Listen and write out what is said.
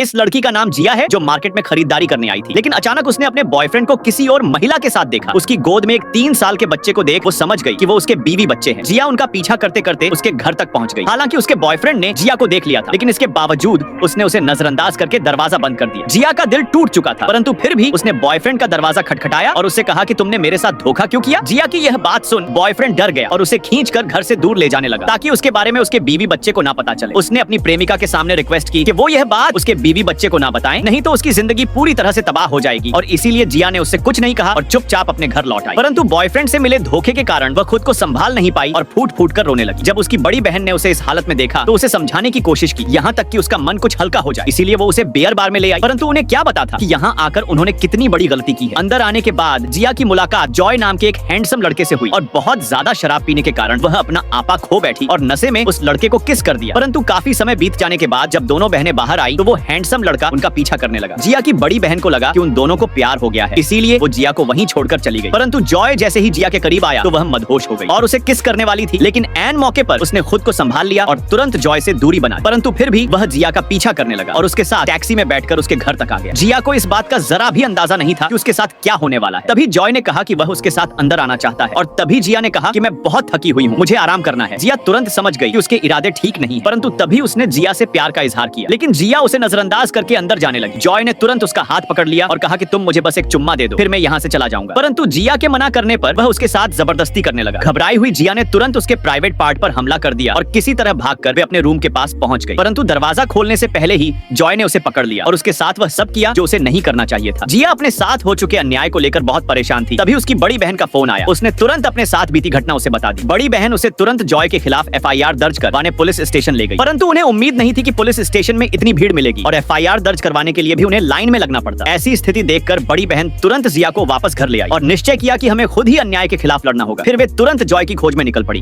इस लड़की का नाम जिया है जो मार्केट में खरीदारी करने आई थी, लेकिन अचानक उसने अपने बॉयफ्रेंड को किसी और महिला के साथ देखा। उसकी गोद में एक 3 साल के बच्चे को देख वो समझ गई कि वो उसके बीवी बच्चे हैं। जिया उनका पीछा करते करते उसके घर तक पहुंच गई। हालांकि उसके बॉयफ्रेंड ने जिया को देख लिया था, लेकिन इसके बावजूद उसने उसे नजरअंदाज करके दरवाजा बंद कर दिया। जिया का दिल टूट चुका था, परंतु फिर भी उसने बॉयफ्रेंड का दरवाजा खटखटाया और उससे कहा कि तुमने मेरे साथ धोखा क्यों किया। जिया की यह बात सुन बॉयफ्रेंड डर गया और उसे खींचकर घर से दूर ले जाने लगा ताकि उसके बारे में उसके बीवी बच्चे को ना पता चले। उसने अपनी प्रेमिका के सामने रिक्वेस्ट की कि वो यह बात उसके बीवी बच्चे को ना बताएं, नहीं तो उसकी जिंदगी पूरी तरह से तबाह हो जाएगी। और इसीलिए जिया ने उससे कुछ नहीं कहा और चुपचाप अपने घर लौट आई। परंतु बॉयफ्रेंड से मिले धोखे के कारण वह खुद को संभाल नहीं पाई और फूट फूट कर रोने लगी। जब उसकी बड़ी बहन ने उसे इस हालत में देखा तो उसे समझाने की कोशिश की, यहाँ तक कि उसका मन कुछ हल्का हो जाए। इसीलिए वो उसे बियर बार में ले आई। परंतु उन्हें क्या पता था कि यहाँ आकर उन्होंने कितनी बड़ी गलती की है। अंदर आने के बाद जिया की मुलाकात जॉय नाम के एक हैंडसम लड़के से हुई और बहुत ज्यादा शराब पीने के कारण वह अपना आपा खो बैठी और नशे में उस लड़के को किस कर दिया। परंतु काफी समय बीत जाने के बाद जब दोनों बहनें बाहर आई तो वो हैंडसम लड़का उनका पीछा करने लगा। जिया की बड़ी बहन को लगा कि उन दोनों को प्यार हो गया है, इसीलिए वो जिया को वहीं छोड़कर चली गई। परंतु जॉय जैसे ही जिया के करीब आया तो वह मदहोश हो गई और उसे किस करने वाली थी, लेकिन ऐन मौके पर उसने खुद को संभाल लिया और तुरंत जॉय से दूरी बना। परंतु फिर भी वह जिया का पीछा करने लगा और उसके साथ टैक्सी में बैठकर उसके घर तक आ गया। जिया को इस बात का जरा भी अंदाजा नहीं था कि उसके साथ क्या होने वाला है। तभी जॉय ने कहा कि वह उसके साथ अंदर आना चाहता है और तभी जिया ने कहा कि मैं बहुत थकी हुई हूँ, मुझे आराम करना है। जिया तुरंत समझ गई कि उसके इरादे ठीक नहीं, परंतु तभी उसने जिया से प्यार का इजहार किया, लेकिन जिया उसे नजरअंदाज करके अंदर जाने लगी। जॉय ने तुरंत उसका हाथ पकड़ लिया और कहा कि तुम मुझे बस एक चुम्मा दे दो, फिर मैं यहाँ से चला जाऊंगा। परंतु जिया के मना करने पर वह उसके साथ जबरदस्ती करने लगा। घबराई हुई जिया ने तुरंत उसके प्राइवेट पार्ट पर हमला कर दिया और किसी तरह भागकर वे अपने रूम के पास पहुंच गई। परंतु दरवाजा खोलने से पहले ही जॉय ने उसे पकड़ लिया और उसके साथ वह सब किया जो उसे नहीं करना चाहिए था। जिया अपने साथ हो चुके अन्याय को लेकर बहुत परेशान थी। तभी उसकी बड़ी बहन का फोन आया। उसने तुरंत अपने साथ बीती घटना उसे बता दी। बड़ी बहन उसे तुरंत जॉय के खिलाफ FIR दर्ज करवाने पुलिस स्टेशन ले गई। परंतु उन्हें उम्मीद नहीं थी कि पुलिस स्टेशन में इतनी भीड़ मिलेगी और FIR दर्ज करवाने के लिए भी उन्हें लाइन में लगना पड़ता। ऐसी स्थिति देखकर बड़ी बहन तुरंत जिया को वापस घर ले आई और निश्चय किया कि हमें खुद ही अन्याय के खिलाफ लड़ना होगा। फिर वे तुरंत जॉय की खोज में निकल पड़ी।